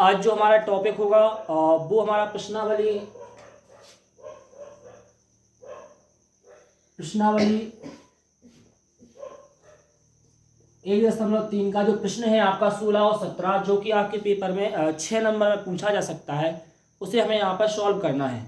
आज जो हमारा टॉपिक होगा वो हमारा प्रश्नावली 1.3 का जो प्रश्न है आपका 16 और 17, जो कि आपके पेपर में 6 नंबर में पूछा जा सकता है, उसे हमें यहाँ पर सॉल्व करना है।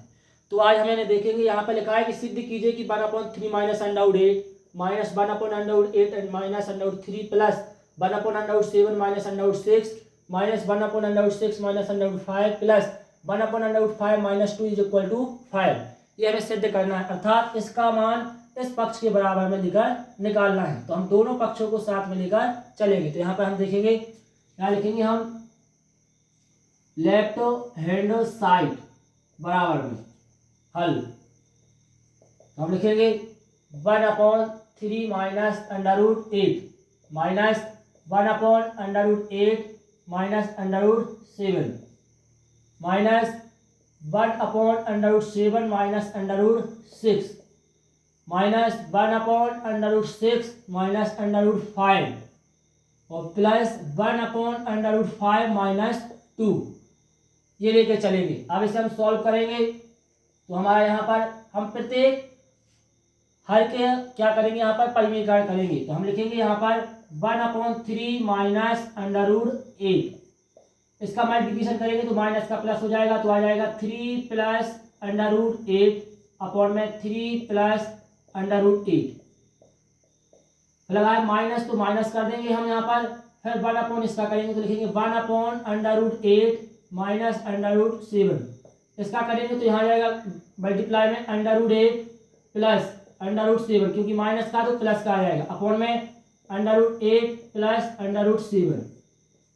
तो आज हमें देखेंगे, यहाँ पर लिखा है कि सिद्ध कीजिए कि 1/3 minus √8 minus 1/√8 and minus √3 plus 1/7 minus √6 minus 1/6 minus √5 plus 1/5 minus 2 is equal to 5। ये हमें सिद्ध करना है, अर्थात इसका मान इस पक्ष के बराबर में लेकर निकालना है। तो हम दोनों पक्षों को साथ में लेकर चलेंगे। तो यहाँ पर हम देखेंगे, यहाँ लिखेंगे हम लेफ्ट हैंड साइड बराबर में हल। तो हम लिखेंगे 1/3 minus √8 minus 1/8 minus √7 minus 1/7 minus √6 minus 1/6 minus √5 और प्लस 1/5 माइनस 2, ये लेके चलेंगे। अब इसे हम सॉल्व करेंगे। तो हमारे यहाँ पर हम प्रत्येक हर के क्या करेंगे, यहाँ पर परिमीकरण करेंगे। तो हम लिखेंगे यहाँ पर 1/3 माइनस √8, इसका मल्टीप्लिकेशन करेंगे तो माइनस का प्लस हो जाएगा, तो आ जाएगा 3 प्लस √8 अपॉन में 3 प्लस √8 लगाए माइनस, तो माइनस कर देंगे हम यहाँ पर। फिर 1 अपॉन इसका करेंगे तो लिखेंगे 1/8 माइनस √7, इसका करेंगे तो यहाँ जाएगा मल्टीप्लाई में √8 प्लस √7, क्योंकि माइनस का तो प्लस का आ जाएगा, अपॉन में √8 प्लस √7,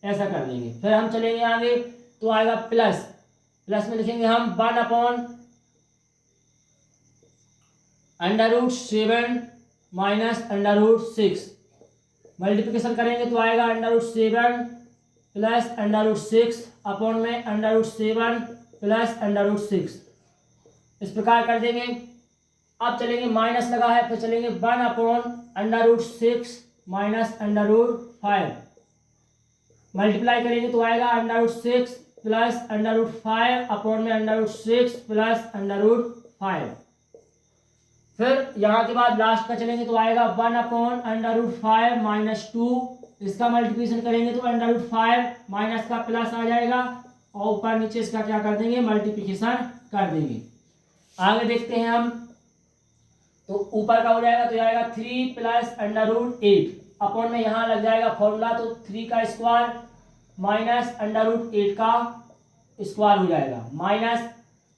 ऐसा कर लेंगे। फिर हम चलेंगे आगे, तो आएगा प्लस में लिखेंगे हम 1/7 माइनस √6, मल्टीप्लिकेशन करेंगे तो आएगा √7 प्लस √6 अपॉन में √7 प्लस √6, इस प्रकार कर देंगे। अब चलेंगे, माइनस लगा है, फिर चलेंगे 1/√6 माइनस √5, मल्टीप्लाई करेंगे तो आएगा √6 प्लस √5 अपॉन में √6 प्लस √5। फिर यहाँ के बाद लास्ट का चलेंगे तो आएगा 1/5 माइनस 2, इसका मल्टीप्लिकेशन करेंगे तो √5 माइनस का प्लस आ जाएगा और ऊपर नीचे इसका क्या कर देंगे, मल्टीप्लिकेशन कर देंगे। आगे देखते हैं हम, तो ऊपर का हो जाएगा तो आएगा 3 प्लस √8 अपॉन में यहाँ लग जाएगा फॉर्मूला, तो 3 का स्क्वायर माइनस √8 का स्क्वायर हो जाएगा, माइनस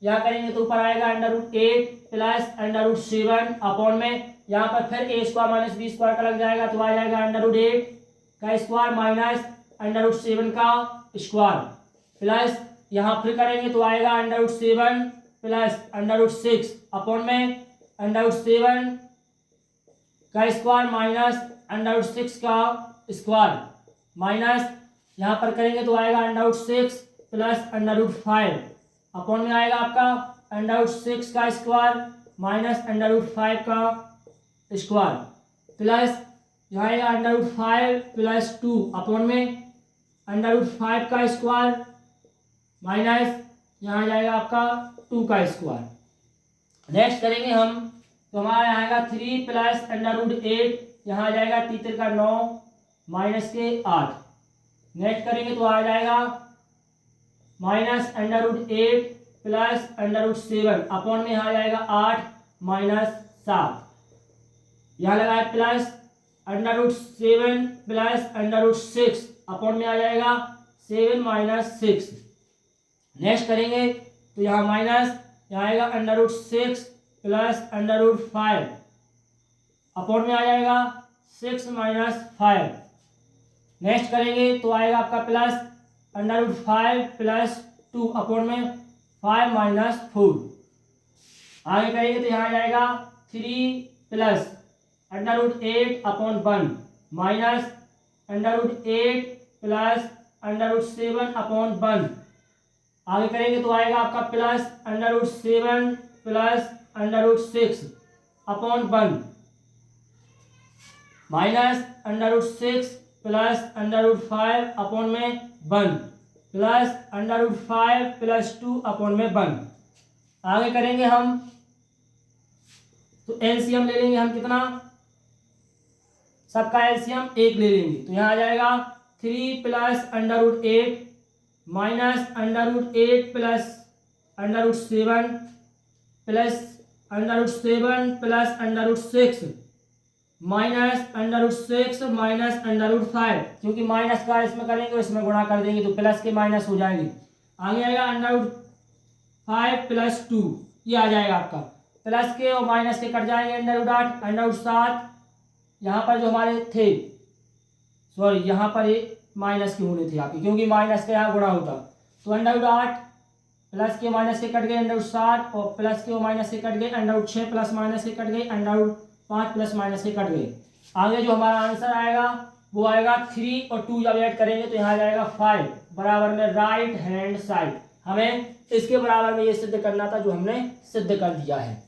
यहाँ करेंगे तो ऊपर आएगा √8 प्लस √7 अपॉन में यहाँ पर फिर a square minus b square का लग जाएगा, तो आ जाएगा √8 का स्क्वायर माइनस √7 का स्क्वायर प्लस यहाँ फिर करेंगे तो आएगा √7 प्लस √6 अपॉन में √7 का स्क्वायर माइनस √6 का स्क्वायर माइनस यहाँ पर करेंगे तो आएगा √6 प्लस √5 अपॉन में आएगा आपका √6 का स्क्वायर माइनस √5 का स्क्वायर प्लस यहाँ आएगा √5 प्लस 2 अपॉन में √5 का स्क्वायर माइनस यहाँ जाएगा आपका 2 का स्क्वायर। नेक्स्ट करेंगे हम, तो हमारा आएगा 3 प्लस √8, यहाँ आ जाएगा 3 का 9 माइनस के 8। नेक्स्ट करेंगे तो आ जाएगा माइनस √8 प्लस √7 अपॉन में यहाँ आ जाएगा 8 माइनस 7, यहाँ लगाए प्लस √7 प्लस √6 अपॉन में आ जाएगा 7 माइनस 6। नेक्स्ट करेंगे तो यहाँ माइनस, यहाँ आएगा √6 प्लस √5 अपॉन में आ जाएगा 6 माइनस 5। नेक्स्ट करेंगे तो आएगा आपका प्लस √5 प्लस 2 अपॉन में 5 माइनस 4। आगे करेंगे तो यहाँ आ जाएगा 3 plus √8 upon 1 minus √8 plus √7 upon 1। आगे करेंगे तो आएगा आपका plus √7 plus √6 upon 1 minus √6 plus √5 upon में 1। Plus under root 5 plus 2 upon में 1। आगे करेंगे हम तो एलसीएम ले लेंगे हम कितना, सबका एलसीएम 1 ले लेंगे तो यहाँ आ जाएगा 3 plus under root 8 minus under root 8 plus under root 7 plus under root 7 plus under root 6 minus under root 6 minus under root 5, क्योंकि माइनस का इसमें करेंगे इसमें गुणा कर देंगे तो प्लस के माइनस हो जाएंगे। आगे आएगा अंडर रूट 5 प्लस 2, ये आ जाएगा आपका, प्लस के और माइनस के कट जाएंगे अंडर रूट 8 अंडर रूट 7, यहाँ पर जो हमारे थे सॉरी यहाँ पर ये माइनस के होने थे आपके, क्योंकि माइनस का यहाँ गुणा होता, तो अंडर रूट 8 प्लस के माइनस के कट गए अंडर रूट 7 और प्लस के और माइनस के कट गए अंडर रूट 6 प्लस माइनस के कट गए अंडर रूट 5 प्लस माइनस के कट गए। आगे जो हमारा आंसर आएगा वो आएगा 3 और 2 जब ऐड करेंगे तो यहाँ आ जाएगा 5 बराबर में राइट हैंड साइड। हमें इसके बराबर में ये सिद्ध करना था जो हमने सिद्ध कर दिया है।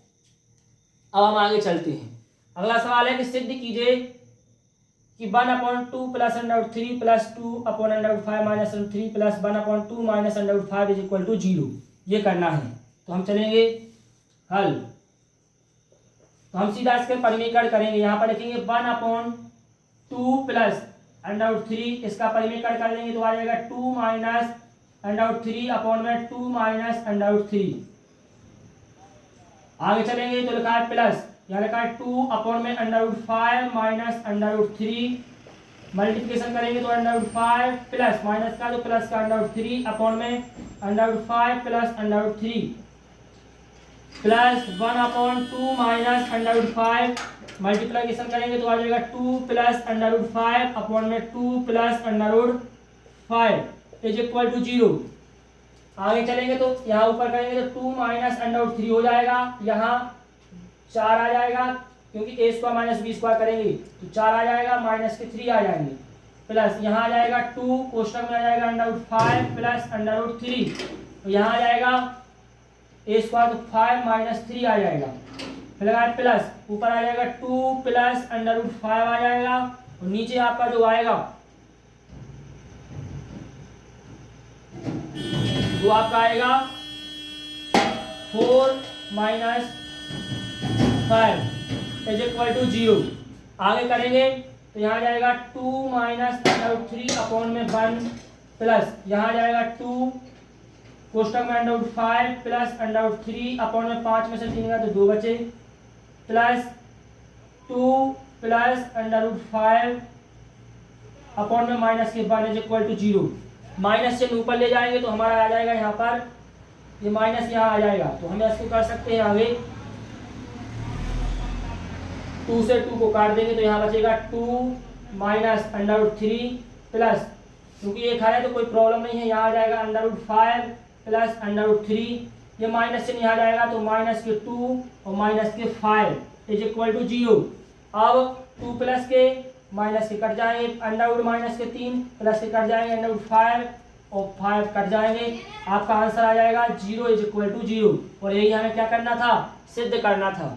अब हम आगे चलते हैं। अगला सवाल है कि सिद्ध कीजिए कि 1/2 plus under root 3 plus 2 upon under root 5 minus under 3 plus 1/2 minus under root 5 is equal to 0। ये करना है तो हम चलेंगे हल, तो हम सीधा इसके परिमीकरण करेंगे। यहाँ पर लिखेंगे 1/2 प्लस अंडर रूट 3, इसका परिमीकरण कर लेंगे तो आ जाएगा 2 माइनस अंडर रूट 3 अपॉन में 2 माइनस अंडर रूट 3। आगे चलेंगे तो लिखा है प्लस, यहाँ लिखा है 2 अपॉन में under root 5 minus under root 3, multiplication करेंगे तो अंडर रूट 5 प्लस माइनस का तो प्लस का अंडर रूट 3 अपॉन में under root 5 plus under root 3 plus 1/2 minus under root 5, multiplication करेंगे तो आ जाएगा 2 प्लस अंडर रूट 5 अपॉन में 2 plus under root 5 is equal to 0। आगे चलेंगे तो यहाँ ऊपर करेंगे तो 2 माइनस अंडर रूट 3 हो जाएगा, यहाँ 4 आ जाएगा क्योंकि a square minus b square करेंगे तो 4 आ जाएगा, माइनस के 3 आ जाएंगे, प्लस यहाँ आ जाएगा 2 कोष्टक में आ जाएगा under root 5 plus under root 3, तो यहाँ आ जाएगा a स्क्वायर तो 5 माइनस 3 आ जाएगा, फिर लगाए प्लस ऊपर आ जाएगा 2 प्लस अंडर रूट 5 आ जाएगा और नीचे आपका जो आएगा वो आपका आएगा 4 माइनस 5 इज इक्वल टू 0। आगे करेंगे तो यहाँ आ जाएगा 2 माइनस अंडर रूट 3 अपॉन में 1 प्लस यहाँ आ जाएगा 2 कोष्टक में under root 5 plus under root 3 upon में 5 में से 3 गया तो 2 बचे, plus 2 plus under root 5 upon में माइनस के 1 इज इक्वल टू 0। माइनस से ऊपर ले जाएंगे तो हमारा आ जाएगा यहाँ पर ये माइनस यहाँ आ जाएगा, तो हम इसको कर सकते हैं आगे 2 से 2 को काट देंगे तो यहाँ बचेगा 2 माइनस अंडर रूट 3 प्लस, क्योंकि ये खा रहे तो कोई प्रॉब्लम नहीं है, यहाँ आ जाएगा under root 5 plus under root 3, ये माइनस से नहीं आ जाएगा तो माइनस के 2 और माइनस के 5 इज इक्वल टू 0। अब 2 प्लस के माइनस के कट जाएंगे, अंडर रूट माइनस के 3 प्लस के कट जाएंगे अंडर रूट 5 और 5 कट जाएंगे, आपका आंसर आ जाएगा 0 इज इक्वल टू 0। और यही हमें क्या करना था, सिद्ध करना था।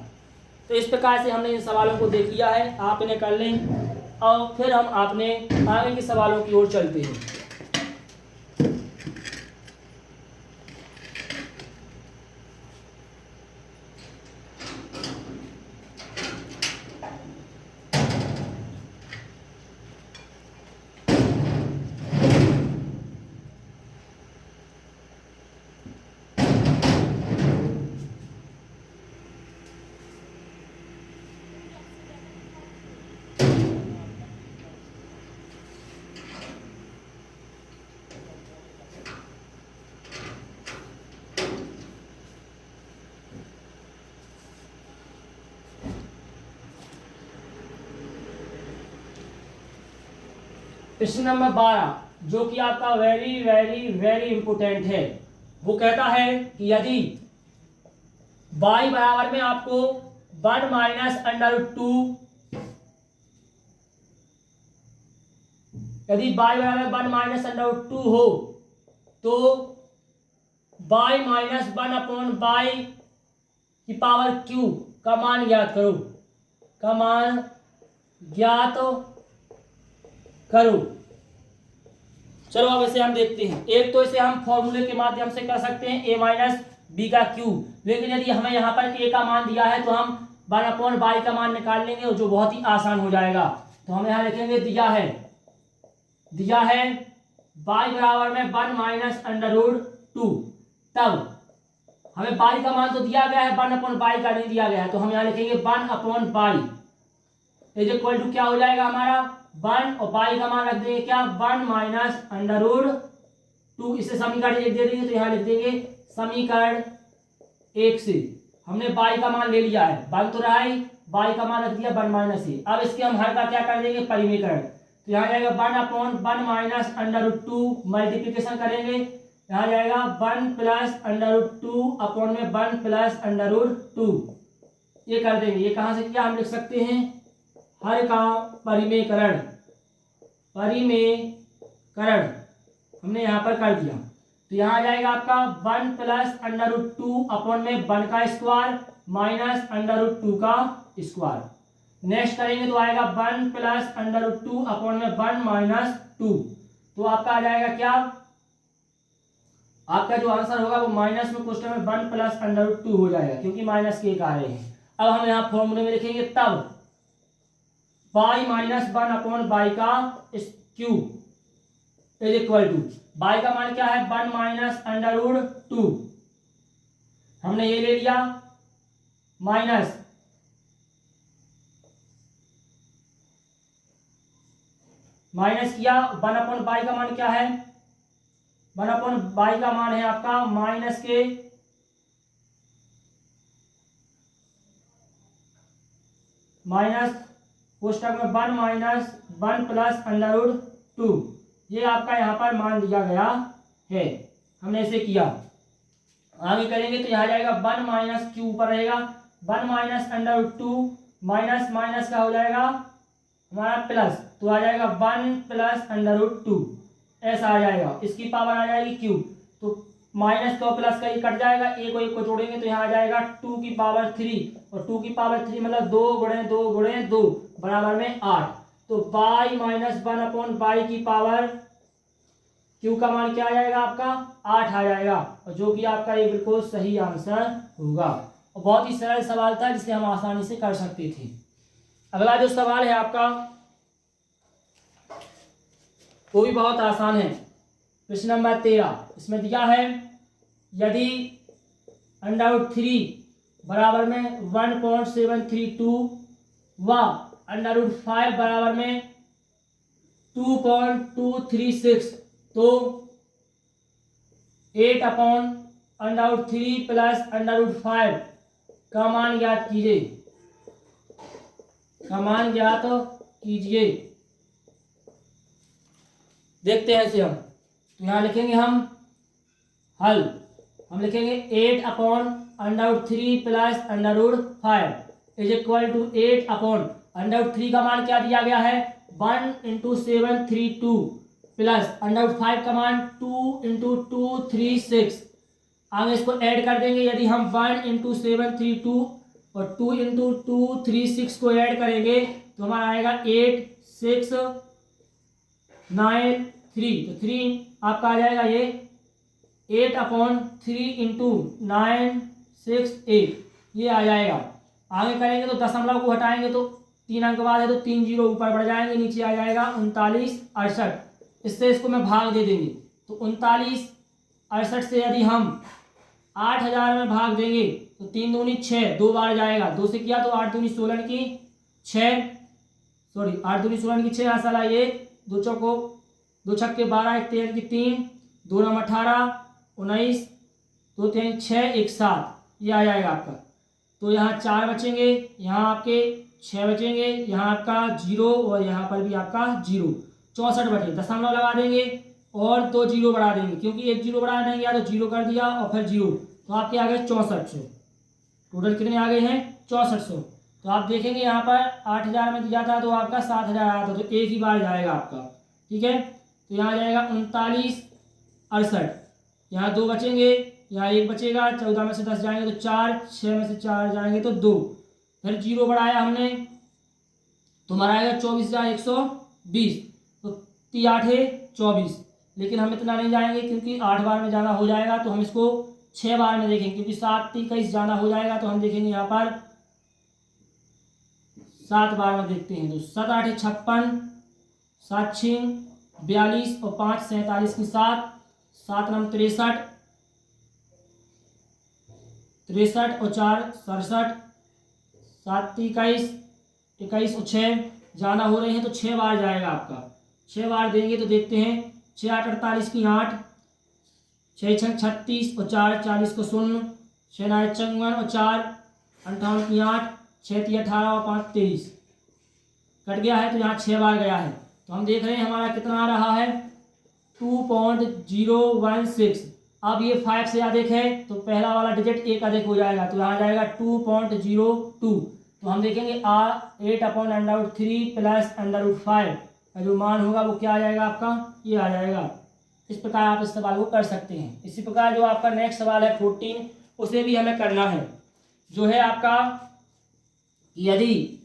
तो इस प्रकार से हमने इन सवालों को देख लिया है, आप इन्हें कर लें और फिर हम आपने आगे के सवालों की ओर चलते हैं। प्रश्न नंबर 12 जो कि आपका वेरी वेरी वेरी इंपोर्टेंट है, वो कहता है कि यदि y बराबर में आपको 1 माइनस अंडर रूट 2, यदि y बराबर 1 माइनस अंडर रूट 2 हो तो y माइनस 1 अपॉन y की पावर q का मान ज्ञात करो, का मान ज्ञात करो। चलो अब इसे हम देखते हैं। एक तो इसे हम फॉर्मूले के माध्यम से कर सकते हैं a माइनस बी का क्यूब, लेकिन यदि हमें यहाँ पर a का मान दिया है तो हम 1/बाई का मान निकाल लेंगे, जो बहुत ही आसान हो जाएगा। तो हम यहाँ लिखेंगे दिया है बाई बराबर में 1 माइनस अंडर रूट 2। तब हमें बाई का मान तो दिया गया है, 1/बाई का नहीं दिया गया है, तो हम यहाँ लिखेंगे 1/बाई इज इक्वल टू क्या हो जाएगा हमारा 1, और बाई का मान रख देंगे क्या 1 माइनस अंडर रूट 2। इसे समीकरण 1 दे देंगे, तो यहाँ लिख देंगे समीकरण 1 से हमने बाई का मान ले लिया है, 1 तो रहा ही, बाई का मान रख दिया 1 माइनस ए। अब इसके हम हर का क्या कर देंगे परिमेकरण, तो यहाँ जाएगा 1/1 माइनस अंडर रूट 2, मल्टीप्लीकेशन करेंगे, यहाँ जाएगा 1 प्लस अंडर रूट 2 अपॉन में 1 प्लस अंडर रूट 2। ये कर देंगे। ये कहाँ से क्या हम लिख सकते हैं हर का परिमेकरण हमने यहाँ पर कर दिया। तो यहाँ आ जाएगा आपका 1 प्लस अंडर रूट 2 अपॉन में 1 का स्क्वायर माइनस अंडर रूट 2 का स्क्वायर। नेक्स्ट करेंगे तो आएगा 1 प्लस अंडर रूट 2 अपॉन में 1 माइनस 2। तो आपका आ जाएगा क्या, आपका जो आंसर होगा वो माइनस में क्वेश्चन में 1 प्लस अंडर रूट 2 हो जाएगा, क्योंकि माइनस के आ रहे हैं। अब हम यहाँ फॉर्मूले में लिखेंगे तब बाई माइनस 1 अपॉन बाई का cube is equal to, by का मान क्या है 1 माइनस अंडर रूट 2, हमने ये ले लिया, माइनस किया 1 अपॉन बाई का मान क्या है 1 अपॉन बाई का मान है आपका माइनस के माइनस कोष्टक में 1 माइनस 1 प्लस अंडर रूट 2। ये आपका यहाँ पर मान दिया गया है, हमने ऐसे किया। आगे करेंगे तो यहाँ जाएगा 1 माइनस क्यू ऊपर रहेगा, 1 minus under root 2 minus minus का हो जाएगा हमारा प्लस, तो आ जाएगा 1 प्लस अंडर रूट 2 ऐसा आ जाएगा। इसकी पावर आ जाएगी क्यूब, तो माइनस का प्लस का ये कट जाएगा, एक और एक को जोड़ेंगे तो यहाँ आ जाएगा 2 की पावर 3, और 2 की पावर 3 मतलब 2 गुणे 2 गुणे 2 बराबर में 8। तो बाई माइनस 1 अपॉन बाई की पावर क्यू का मान क्या आ जाएगा आपका 8 आ जाएगा, और जो कि आपका ये बिल्कुल सही आंसर होगा। और बहुत ही सरल सवाल था जिसे हम आसानी से कर सकते थे। अगला जो सवाल है आपका वो भी बहुत आसान है, प्रश्न नंबर 13। इसमें दिया है यदि अंडर रूट 3 बराबर में 1.732 व अंडर रूट 5 बराबर में 2.236, तो 8 upon under root 3 plus under root 5 का मान ज्ञात कीजिए, देखते हैं इसे हम। तो यहाँ लिखेंगे हम हल, हम लिखेंगे 8 upon under root 3 plus under root 5 is equal to 8 upon under root 3 का मान क्या दिया गया है 1 इंटू 732 प्लस अंडर रूट 5 का मान 2 इंटू 236। आगे इसको ऐड कर देंगे, यदि हम 1 इंटू 732 और 2 इंटू 236 को ऐड करेंगे तो हमारा आएगा 8 6 9 3, तो 3 आपका आ जाएगा ये 8 अपॉन 3 इंटू 968 ये आ जाएगा। आगे करेंगे तो दशमलव को हटाएंगे तो 3 अंक बाद है तो 3 जीरो ऊपर बढ़ जाएंगे, नीचे आ जाएगा 39 68। इससे इसको मैं भाग दे देंगे तो 39 68 से यदि हम 8000 में भाग देंगे तो 3 दूनी 6, 2 बार जाएगा, 2 से किया तो 8 दूनी 16 की 6, सॉरी 8 दूनी 16 की 6, यहाँ साला 1 2 चौको 2 छक्के 12 1 13 की 3 2 9 18 19 2 3 6 1 7 ये आ जाएगा आपका। तो यहाँ 4 बचेंगे, यहाँ आपके 6 बचेंगे, यहाँ आपका 0 और यहाँ पर भी आपका 0, 64 बचे। दशमलव लगा देंगे और 2 जीरो बढ़ा देंगे, क्योंकि 1 जीरो बढ़ा नहीं गया तो 0 कर दिया और फिर 0, तो आपके आ गए 6400। टोटल कितने आ गए हैं 6400। तो आप देखेंगे यहाँ पर 8000 में दिया था तो आपका 7000 आया था, तो एक ही बार जाएगा आपका, ठीक है। तो यहाँ आ जाएगा 39 68, यहाँ 2 बचेंगे, यहाँ 1 बचेगा, 14 में से 10 जाएंगे तो 4, 6 में से 4 जाएंगे तो 2, फिर 0 बढ़ाया हमने तो हमारा आएगा 24120, तो 3 8 24, लेकिन हम इतना नहीं जाएंगे क्योंकि 8 बार में जाना हो जाएगा, तो हम इसको 6 बार में देखेंगे, क्योंकि 7 × 21 जाना हो जाएगा, तो हम देखेंगे यहाँ पर 7 बार में देखते हैं। तो 7 × 8 = 56, 7 × 6 = 42 और 5 × 47 की 7, 7 × 9 = 63, 63 और 4 = 67, 7 × 21, 21 और 6 जाना हो रहे हैं, तो 6 बार जाएगा आपका। 6 बार देंगे तो देखते हैं। 6 × 8 = 48 की 8, 6 × 6 = 36 और 4 = 40 को 0, 6 × 9 = 54 और 4 = 58 की 8, 6 × 3 = 18 और 5 = 23 कट गया है, तो यहाँ 6 बार गया है। तो हम देख रहे हैं हमारा कितना आ रहा है 2.016। अब ये 5 से अधिक है तो पहला वाला डिजिट 1 अधिक हो जाएगा, तो यहाँ जाएगा 2.02। तो हम देखेंगे 8/√3 प्लस √5 का जो मान होगा वो क्या आ जाएगा आपका, ये आ जाएगा। इस प्रकार आप इस सवाल को कर सकते हैं। इसी प्रकार जो आपका नेक्स्ट सवाल है 14, उसे भी हमें करना है, जो है आपका यदि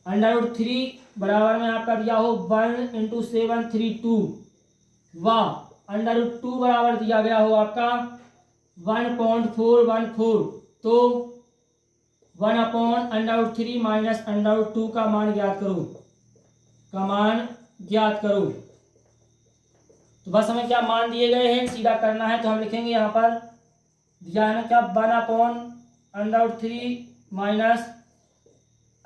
√3 बराबर में आपका दिया हो 1 × 732 व √2 बराबर दिया गया हो आपका 1.414, तो 1/√3 माइनस √2 का मान ज्ञात करो। तो बस हमें क्या मान दिए गए हैं सीधा करना है, तो हम लिखेंगे यहाँ पर दिया है ना क्या 1/√3 माइनस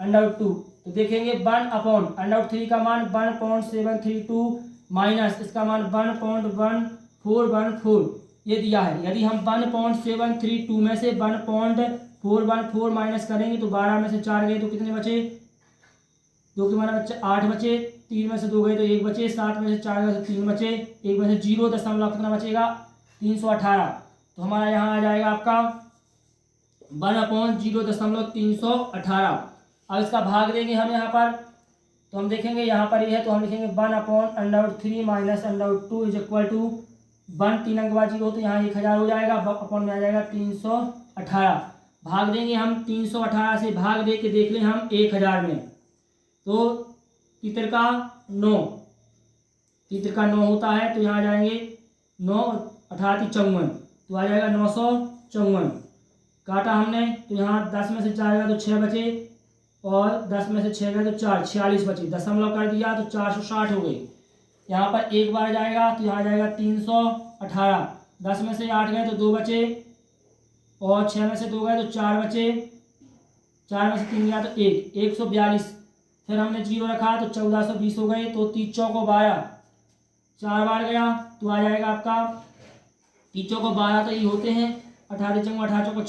√2। तो देखेंगे 1/√3 का मान 1.732 माइनस इसका मान 1.1414 ये दिया है। यदि हम 1.732 में से 1.414 माइनस करेंगे तो 12 में से 4 गए तो कितने बचे, 2 के माना बच्चे 8 बचे, 3 में से 2 गए तो 1 बचे, 7 में से 4 गए तो 3 बचे, 1 में से 0 दशमलव कितना बचेगा 318। तो हमारा यहाँ आ जाएगा आपका 1/0.318। अब इसका भाग देंगे हम यहाँ पर, तो हम देखेंगे यहाँ पर ये है, तो हम लिखेंगे 1/√3 माइनस √2 इज इक्वल टू 1 3 अंक बाद 0, तो यहाँ 1000 हो जाएगा, अपॉन में आ जाएगा 318। भाग देंगे हम 318 से, भाग दे के देख लें हम 1000 में, तो तीतर का 9 होता है, तो यहाँ जाएंगे 9 18 54, तो आ जाएगा 954। काटा हमने तो यहाँ 10 में से 4 गया तो 6 बचे, और 10 में से 6 गए तो 4 46 बचे, दशमलव कर दिया तो 460 हो गई। यहाँ पर एक बार जाएगा तो यहाँ जाएगा 318, 10 में से 8 गए तो 2 बचे, और 6 में से 2 गए तो 4 बचे, 4 में से 3 गया तो 1 142। फिर हमने 0 रखा तो 1420 हो गए, तो 3 चौको 12 4 बार गया, तो आ जाएगा आपका 3 चौको 12 तो ये होते हैं 18 चौको 18 चौको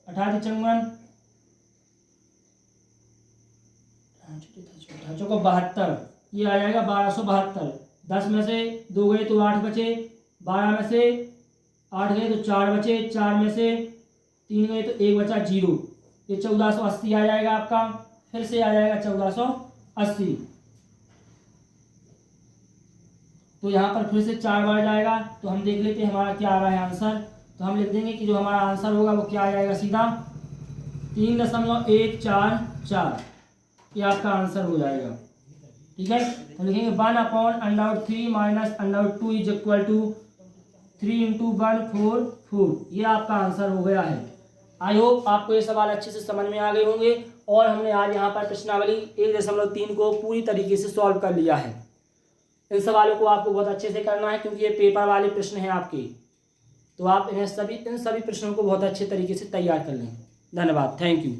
18 चौको 72, ये आ जाएगा 1272। 10 में से 2 गए तो 8 बचे, 12 में से 8 गए तो 4 बचे, 4 में से 3 गए तो 1 बचा 0, ये 1480 आ जाएगा आपका। फिर से आ जाएगा 1480, तो यहाँ पर फिर से 4 बार जाएगा, तो हम देख लेते हैं हमारा क्या आ रहा है आंसर। तो हम लिख देंगे कि जो हमारा आंसर होगा वो क्या आ जाएगा सीधा 3.144, ये आपका आंसर हो जाएगा। ठीक है, तो लिखेंगे 1/√3 माइनस √2 इज इक्वल टू 3 × 144, ये आपका आंसर हो गया है। आई होप आपको ये सवाल अच्छे से समझ में आ गए होंगे, और हमने आज यहाँ पर प्रश्नावली 1.3 को पूरी तरीके से सॉल्व कर लिया है। इन सवालों को आपको बहुत अच्छे से करना है, क्योंकि ये पेपर वाले प्रश्न हैं आपके, तो आप इन सभी प्रश्नों को बहुत अच्छे तरीके से तैयार कर लें। धन्यवाद, थैंक यू।